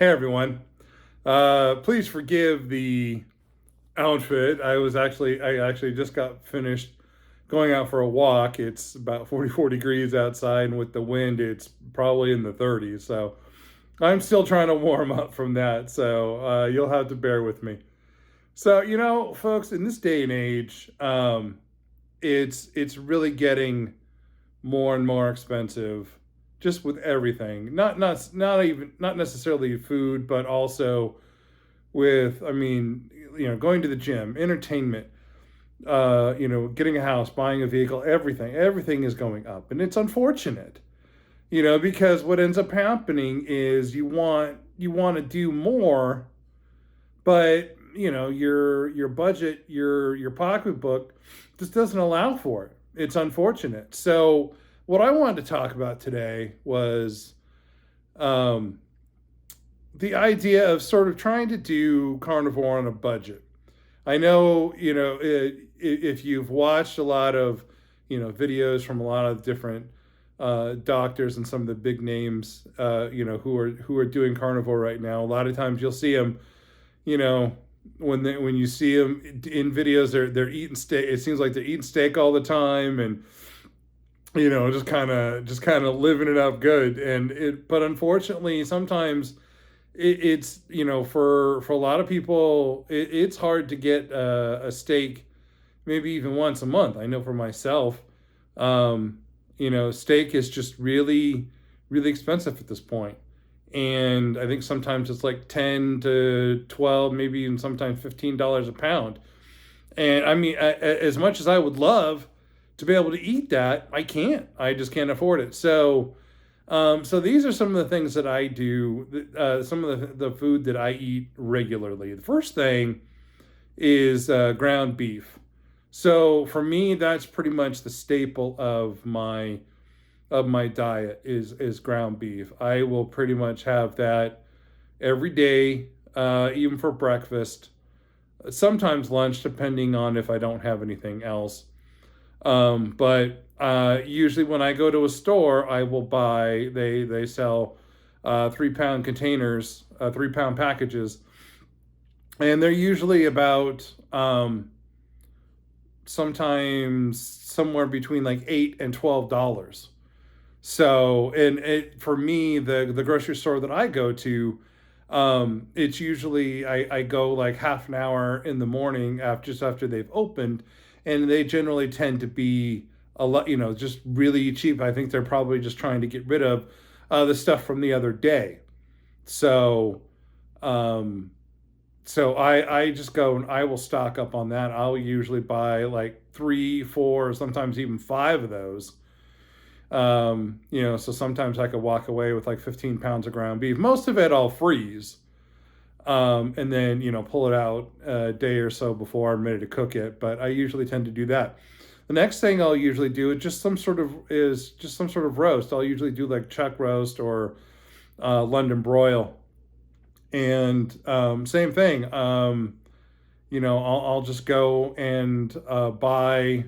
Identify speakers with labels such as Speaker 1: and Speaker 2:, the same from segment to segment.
Speaker 1: Hey everyone. Please forgive the outfit. I actually just got finished going out for a walk. It's about 44 degrees outside, and with the wind, it's probably in the 30s. So I'm still trying to warm up from that. So you'll have to bear with me. So, folks, in this day and age, it's really getting more and more expensive just with everything. Not necessarily food, but also with, going to the gym, entertainment, getting a house, buying a vehicle, everything is going up. And it's unfortunate, because what ends up happening is you want to do more, but your budget, your pocketbook just doesn't allow for it. It's unfortunate. So what I wanted to talk about today was um, the idea of sort of trying to do carnivore on a budget. I know, if you've watched a lot of, videos from a lot of different doctors and some of the big names, who are doing carnivore right now. A lot of times you'll see them, you know, when you see them in videos, they're eating steak. It seems like they're eating steak all the time, and just kind of living it up good. But unfortunately, sometimes it's for a lot of people, it's hard to get a steak, maybe even once a month. I know for myself, steak is just really really expensive at this point, and I think sometimes it's like 10 to 12, maybe even sometimes $15 a pound. And I mean, as much as I would love to be able to eat that, I can't. I just can't afford it. So these are some of the things that I do. Some of the food that I eat regularly. The first thing is ground beef. So for me, that's pretty much the staple of my diet is ground beef. I will pretty much have that every day, even for breakfast, sometimes lunch, depending on if I don't have anything else. But usually when I go to a store, I will buy. They sell 3 pound containers, 3 pound packages, and they're usually about sometimes somewhere between like $8 and $12. So, and for me, the grocery store that I go to, it's usually I go like half an hour in the morning after just after they've opened, and they generally tend to be a lot, just really cheap. I think they're probably just trying to get rid of the stuff from the other day. So, um, so I just go and I will stock up on that. I'll usually buy like three, four, sometimes even five of those. So sometimes I could walk away with like 15 pounds of ground beef. Most of it I'll freeze, and then pull it out a day or so before I'm ready to cook it. But I usually tend to do that. The next thing I'll usually do is just some sort of roast. I'll usually do like chuck roast or London broil, and same thing. I'll just go and buy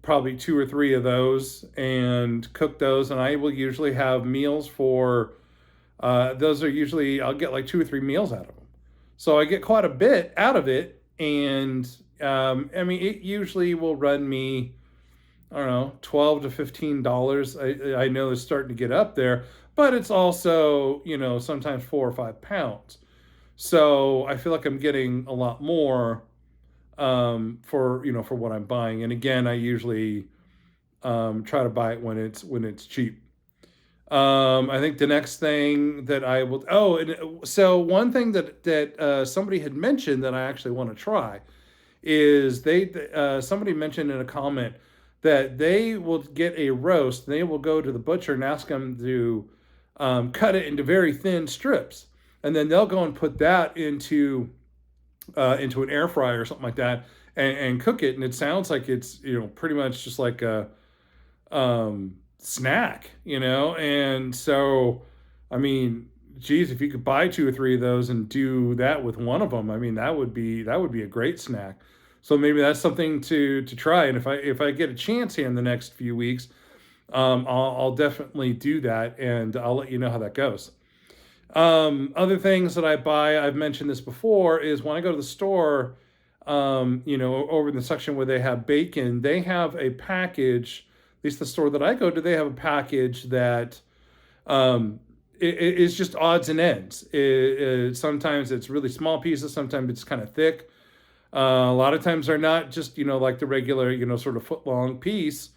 Speaker 1: probably two or three of those and cook those, and I will usually have meals for those. Are usually I'll get like two or three meals out of them, so I get quite a bit out of it. And I mean, it usually will run me, I don't know, $12 to $15. I know it's starting to get up there, but it's also sometimes 4 or 5 pounds. So I feel like I'm getting a lot more for what I'm buying. And again, I usually try to buy it when it's cheap. I think the next thing that I will. Oh, and so one thing that somebody had mentioned that I actually want to try is somebody mentioned in a comment that they will get a roast. They will go to the butcher and ask them to cut it into very thin strips, and then they'll go and put that into an air fryer or something like that, and cook it. And it sounds like it's pretty much just like a snack, And so, I mean, geez, if you could buy two or three of those and do that with one of them, I mean, that would be a great snack. So maybe that's something to try. And if I get a chance here in the next few weeks, I'll definitely do that, and I'll let you know how that goes. Other things that I buy, I've mentioned this before, is when I go to the store, over in the section where they have bacon, they have a package. At least the store that I go to, they have a package that um, it's just odds and ends. Sometimes it's really small pieces, sometimes it's kind of thick. A lot of times they're not just, like the regular, sort of foot long piece.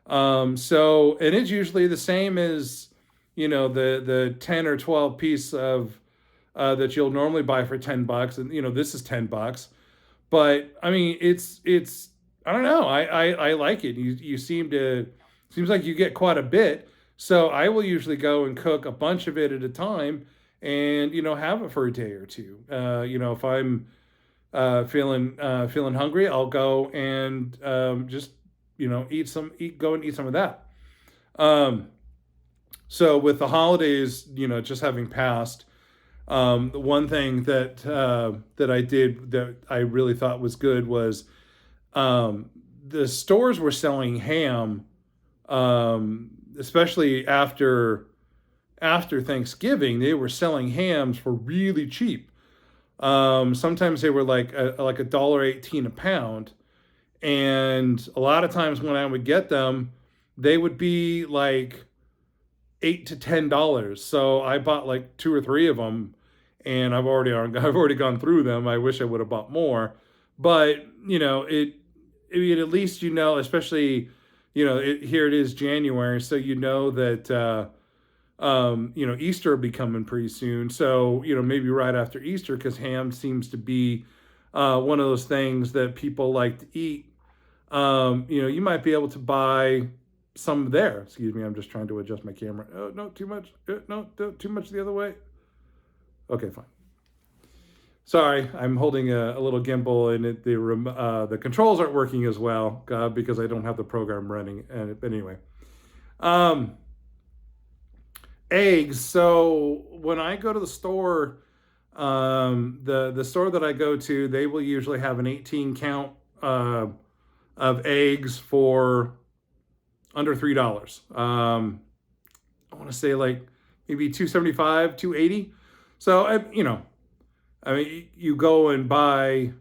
Speaker 1: And it's usually the same as, the 10 or 12 piece of that you'll normally buy for $10. And, this is $10. But I mean, it's, I don't know. I like it. You seems like you get quite a bit. So I will usually go and cook a bunch of it at a time and, have it for a day or two. If I'm, feeling hungry, I'll go and just go and eat some of that. Um, so with the holidays, just having passed, the one thing that I did that I really thought was good was the stores were selling ham, especially after Thanksgiving. They were selling hams for really cheap. Sometimes they were like $1.18 a pound, and a lot of times when I would get them, they would be like $8 to $10. So I bought like two or three of them, and I've already gone through them. I wish I would have bought more, but at least especially here it is January, so that. Easter will be coming pretty soon. So, maybe right after Easter, because ham seems to be one of those things that people like to eat. You might be able to buy some there. Excuse me, I'm just trying to adjust my camera. Oh, no, too much. No, too much the other way. Okay, fine. Sorry, I'm holding a little gimbal, and the controls aren't working as well because I don't have the program running. But anyway. Eggs. So when I go to the store, the store that I go to, they will usually have an 18 count of eggs for under $3. I want to say like maybe 275, 280. So I mean, you go and buy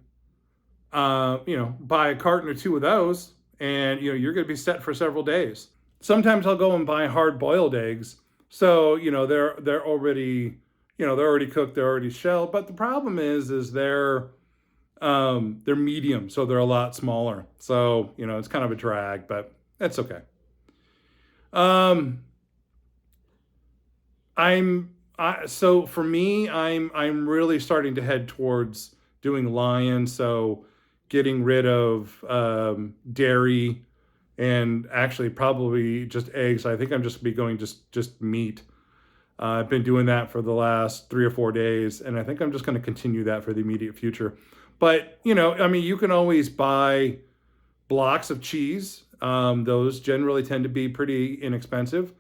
Speaker 1: a carton or two of those, and you're going to be set for several days. Sometimes I'll go and buy hard boiled eggs. So, they're already, they're already cooked, they're already shelled. But the problem is they're medium, so they're a lot smaller. So, it's kind of a drag, but that's okay. Um, so for me, I'm really starting to head towards doing lion. So getting rid of dairy, and actually probably just eggs. I think I'm just be going just meat. I've been doing that for the last 3 or 4 days, and I think I'm just going to continue that for the immediate future. But I mean, you can always buy blocks of cheese. Those generally tend to be pretty inexpensive.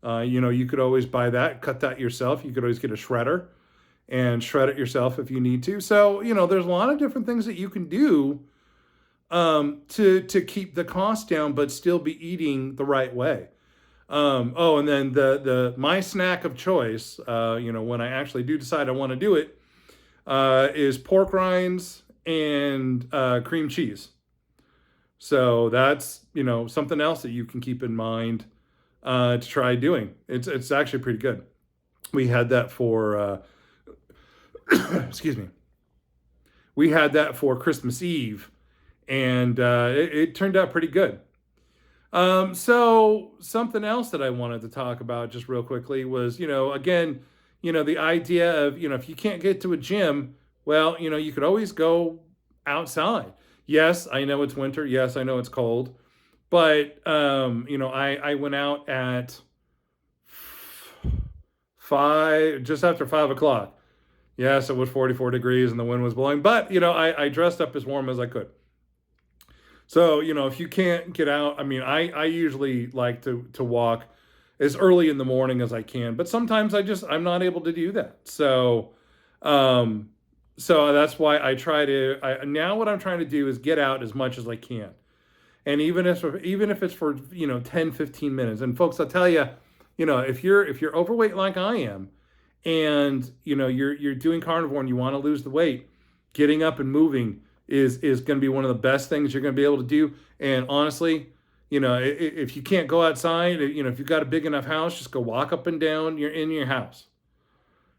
Speaker 1: You could always buy that, cut that yourself. You could always get a shredder and shred it yourself if you need to. So there's a lot of different things that you can do to keep the cost down, but still be eating the right way. And then my snack of choice, when I actually do decide I want to do it, is pork rinds and cream cheese. So that's something else that you can keep in mind to try doing. It's actually pretty good. We had that for excuse me. We had that for Christmas Eve, and it turned out pretty good. So something else that I wanted to talk about just real quickly was, again, the idea of, if you can't get to a gym, well, you could always go outside. Yes, I know it's winter. Yes, I know it's cold. But, I went out at just after 5 o'clock. Yes, it was 44 degrees and the wind was blowing, but, I dressed up as warm as I could. So, if you can't get out, I mean, I usually like to walk as early in the morning as I can, but sometimes I'm not able to do that. So, so that's why now what I'm trying to do is get out as much as I can. And even if it's for, 10, 15 minutes. And folks, I'll tell you, if you're overweight like I am, and you're doing carnivore and you want to lose the weight, getting up and moving is going to be one of the best things you're going to be able to do. And honestly, if you can't go outside, if you've got a big enough house, just go walk up and down in your house,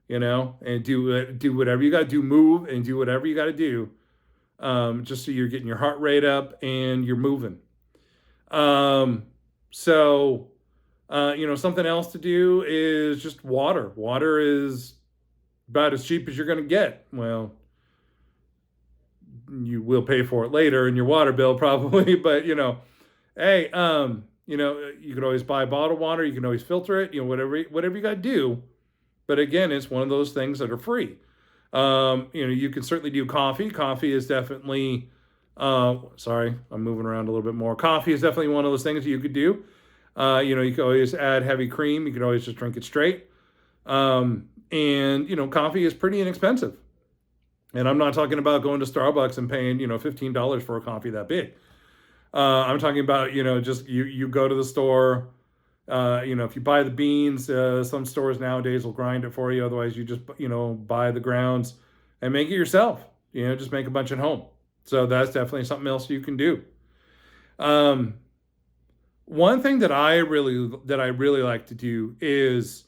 Speaker 1: and do whatever you got to do, move and do whatever you got to do, just so you're getting your heart rate up and you're moving. So something else to do is just water. Water is about as cheap as you're going to get. Well, you will pay for it later in your water bill probably, but hey, you can always buy bottled water. You can always filter it, whatever you got to do. But again, it's one of those things that are free. You can certainly do coffee. Coffee is definitely, sorry, I'm moving around a little bit more. Coffee is definitely one of those things that you could do. You can always add heavy cream. You can always just drink it straight. And coffee is pretty inexpensive. And I'm not talking about going to Starbucks and paying, $15 for a coffee that big. I'm talking about, just you go to the store, if you buy the beans, some stores nowadays will grind it for you. Otherwise, you just, buy the grounds and make it yourself. Just make a bunch at home. So that's definitely something else you can do. One thing that I really like to do is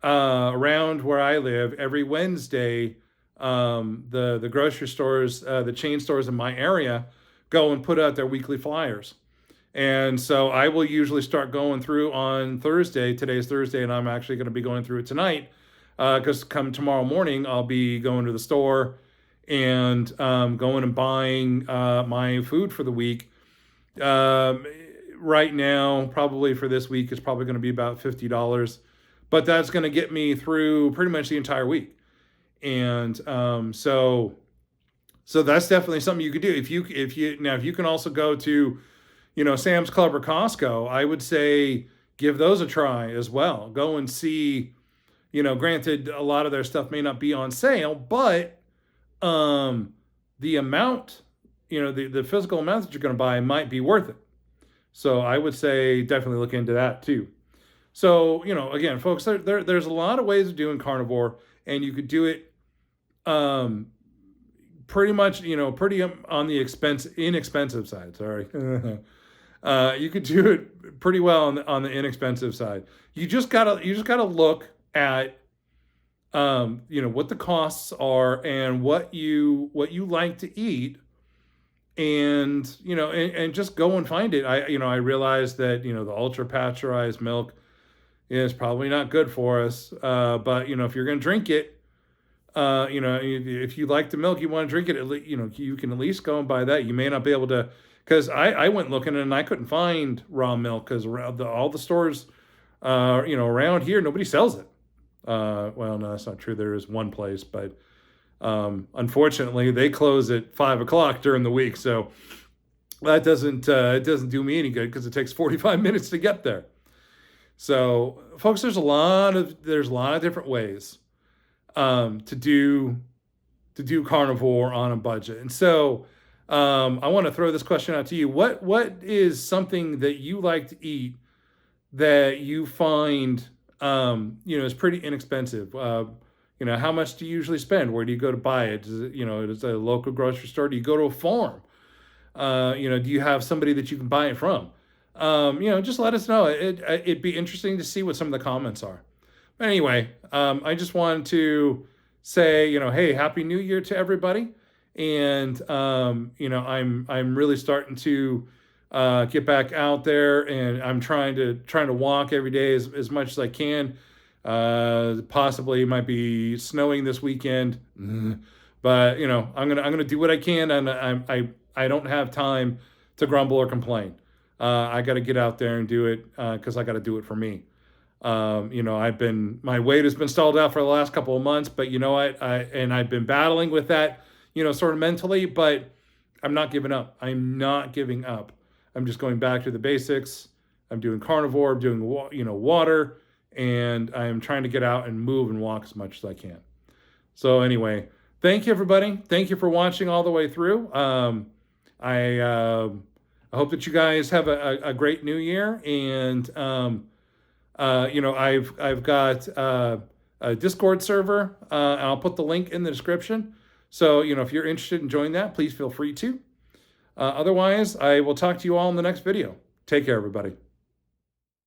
Speaker 1: around where I live every Wednesday, the grocery stores, the chain stores in my area, go and put out their weekly flyers. And so I will usually start going through on Thursday. Today's Thursday, and I'm actually going to be going through it tonight, because come tomorrow morning, I'll be going to the store and going and buying my food for the week. Right now, probably for this week, it's probably going to be about $50, but that's going to get me through pretty much the entire week. And so that's definitely something you could do. If you can also go to, Sam's Club or Costco, I would say give those a try as well. Go and see, granted, a lot of their stuff may not be on sale, but the amount, the physical amount that you're going to buy might be worth it. So I would say definitely look into that too. So, again, folks, there's a lot of ways of doing carnivore, and you could do it pretty much, pretty on the inexpensive side. Sorry. You could do it pretty well on the inexpensive side. You just gotta look at, what the costs are and what you like to eat, and and just go and find it. I realize that the ultra pasteurized milk is probably not good for us, but if you're gonna drink it, if you like the milk, you want to drink it, you can at least go and buy that. You may not be able to, because I went looking and I couldn't find raw milk because all the stores, around here, nobody sells it. Well, no, that's not true. There is one place, but unfortunately, they close at 5 o'clock during the week, so that it doesn't do me any good because it takes 45 minutes to get there. So, folks, there's a lot of different ways to do carnivore on a budget. And so I want to throw this question out to you. What is something that you like to eat that you find is pretty inexpensive? How much do you usually spend? Where do you go to buy it? Is it, is it a local grocery store? Do you go to a farm? Do you have somebody that you can buy it from? Just let us know. It'd be interesting to see what some of the comments are. But anyway, I just wanted to say, hey, Happy New Year to everybody. And, I'm really starting to get back out there, and I'm trying to walk every day as much as I can. Possibly it might be snowing this weekend, but I'm gonna do what I can, and I don't have time to grumble or complain. I got to get out there and do it because I got to do it for me. My weight has been stalled out for the last couple of months, but I've been battling with that, sort of mentally, but I'm not giving up. I'm not giving up. I'm just going back to the basics. I'm doing carnivore, I'm doing, water, and I'm trying to get out and move and walk as much as I can. So anyway, thank you, everybody. Thank you for watching all the way through. I hope that you guys have a great new year, and I've got Discord server. And I'll put the link in the description. So, if you're interested in joining that, please feel free to. Otherwise, I will talk to you all in the next video. Take care, everybody.